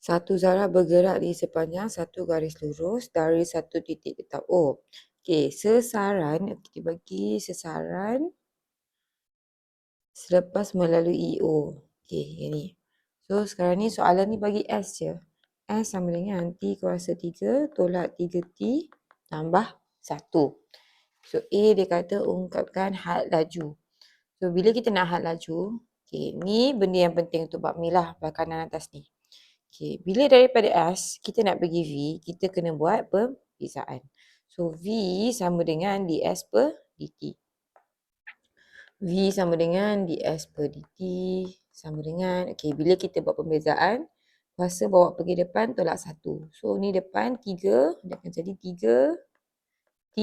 Satu zarah bergerak di sepanjang satu garis lurus dari satu titik tetap O. Okey, sesaran, kita bagi sesaran selepas melalui O. Okey, yang ni. So, sekarang ni soalan ni bagi S je. S sama dengan T kuasa 3 tolak 3T tambah 1. So, A dia kata ungkapkan had laju. So, bila kita nak had laju, okey, ni benda yang penting untuk bab ni lah, bab kanan atas ni. Okey, bila daripada S, kita nak pergi V, kita kena buat perbezaan. So, V sama dengan ds per dt. V sama dengan ds per dt sama dengan, okey, bila kita buat pembezaan, kuasa bawa pergi depan tolak 1. So, ni depan 3, dia akan jadi 3T,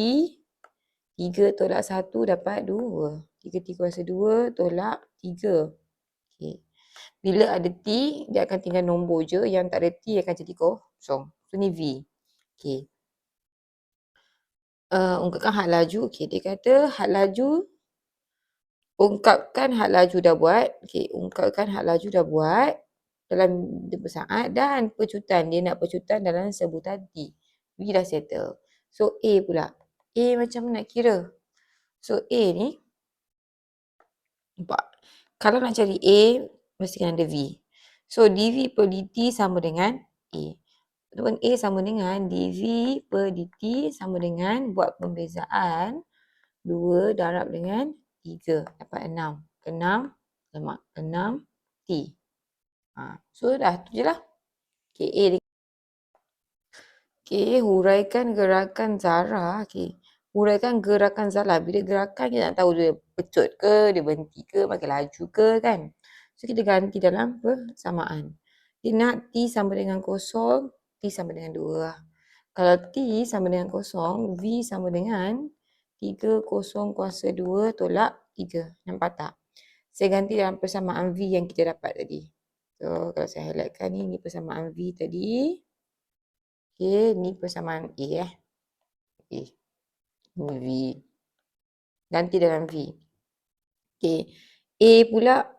3 tolak 1 dapat 2. 3T kuasa 2 tolak 3. Okey. Bila ada T, dia akan tinggal nombor je. Yang tak ada T akan jadi kosong. So, ni V. Okey. Ungkapkan had laju. Okey, dia kata had laju. Ungkapkan had laju dah buat. Okey, ungkapkan had laju dah buat dalam saat dan pecutan. Dia nak pecutan dalam sebutan T. V dah settle. So, A pula. A macam nak kira. So, A ni, nampak? Kalau nak cari A, mesti kena ada V. So, dV per dt sama dengan A. Ataupun A sama dengan dV per dt sama dengan buat pembezaan 2 darab dengan 3. Dapat 6. 6, lemak 6T. So, dah tu je lah. Okay, A dia. Okay, huraikan gerakan zarah. Okay. Huraikan gerakan zarah. Bila gerakan kita nak tahu dia pecut ke, dia berhenti ke, makin laju ke kan. So, kita ganti dalam persamaan. Dia nak T sama dengan 0, T sama dengan 2 lah. Kalau T sama dengan 0, V sama dengan 3/0 kuasa 2 tolak 3. Nampak tak? Saya ganti dalam persamaan V yang kita dapat tadi. So, kalau saya highlightkan ni persamaan V tadi. Okay, ni persamaan A Okay. Ni V. Ganti dalam V. Okay. A pula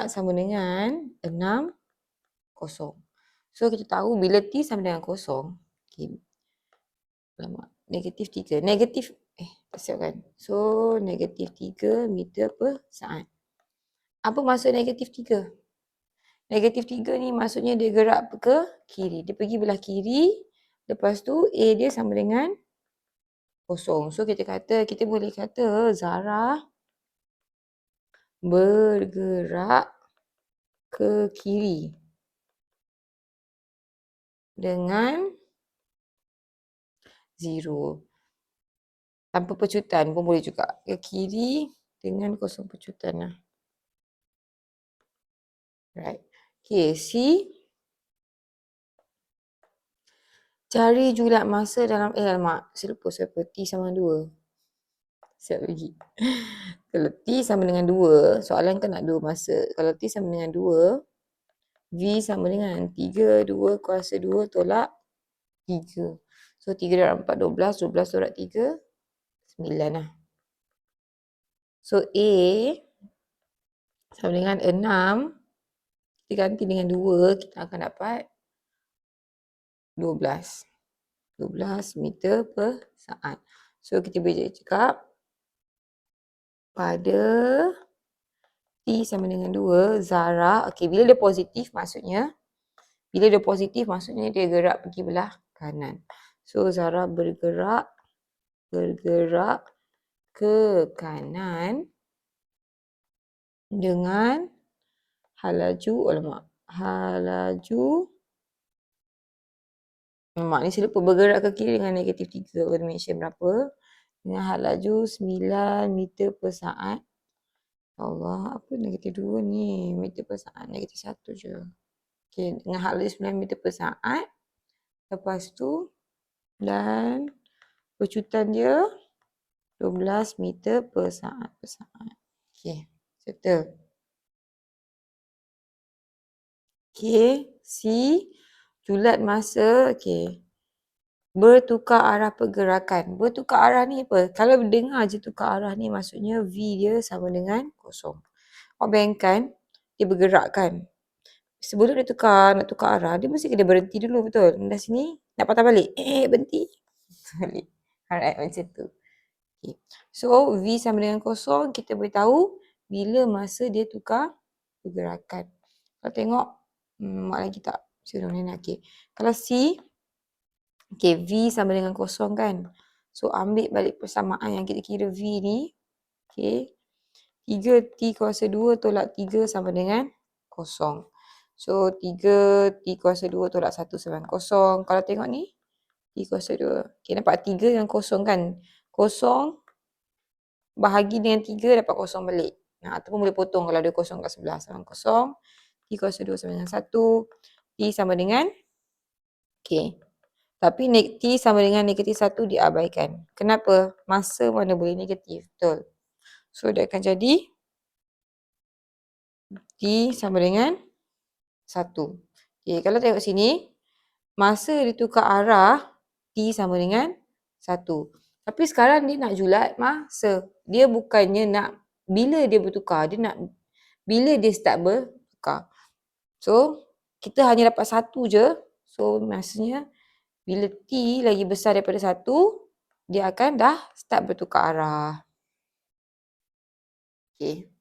sama dengan 6, 0. So, kita tahu bila T sama dengan 0. Okay. Negatif 3. Siapkan. So, negatif 3 meter per saat. Apa maksud negatif 3? Negatif 3 ni maksudnya dia gerak ke kiri. Dia pergi belah kiri. Lepas tu A dia sama dengan 0. So, kita boleh kata zarah bergerak ke kiri dengan 0. Tanpa pecutan pun boleh juga. Ke kiri dengan kosong pecutan lah. Right. Okay, C. Cari julat masa dalam, alamak, saya lupa siapa. T sama 2. Siap lagi. Kalau T sama dengan 2, soalan kan nak 2 masa. Kalau T sama dengan 2, V sama dengan 3, 2 kuasa 2 tolak 3. So, 3 darab 4, 12. 12 tolak 3, 9 lah. So, A sama dengan 6. Kita ganti dengan 2, kita akan dapat 12. 12 meter per saat. So, kita boleh cakap pada T sama dengan 2, zarah, okay, bila dia positif maksudnya dia gerak pergi belah kanan. So, zarah bergerak ke kanan dengan hal laju, ni saya lupa, bergerak ke kiri dengan negatif 3, mention berapa, dengan hal laju 9 meter per saat. Allah, apa negatif 2 ni? Meter per saat, negatif 1 je. Okay, dengan hal laju 9 meter per saat. Lepas tu, dan pecutan dia 12 meter per saat. Okay, settle. Okay, C. Julat masa, okay. Bertukar arah pergerakan. Bertukar arah ni apa? Kalau dengar je tukar arah ni maksudnya V dia sama dengan 0. Awak bayangkan, dia bergerak kan. sebelum dia nak tukar arah, dia mesti kena berhenti dulu, betul? Dari sini, nak patah balik. Berhenti. Balik. Alright, macam tu. Okay. So, V sama dengan kosong, kita boleh tahu bila masa dia tukar pergerakan. Kalau tengok, mak lagi tak? Sebelum ni nak. Okay. Kalau C, okay, V sama dengan kosong kan? So, ambil balik persamaan yang kita kira V ni. Okay. 3T kuasa 2 tolak 3 sama dengan kosong. So, 3T kuasa 2 tolak 1 sama dengan kosong. Kalau tengok ni, T kuasa 2. Okay, nampak 3 dengan kosong kan? Kosong bahagi dengan 3 dapat kosong balik. Nah, ataupun boleh potong kalau ada kosong kat sebelah. Sama dengan kosong. T kuasa 2 sama dengan 1. T sama dengan, okay. Tapi T sama dengan negatif 1 diabaikan. Kenapa? Masa mana boleh negatif. Betul. So, dia akan jadi T sama dengan 1. Okay, kalau tengok sini, masa dia tukar arah, T sama dengan 1. Tapi sekarang dia nak julat masa. Dia bukannya nak bila dia bertukar. Dia nak bila dia start bertukar. So, kita hanya dapat 1 je. So, maksudnya bila T lagi besar daripada 1, dia akan dah start bertukar arah. Okay.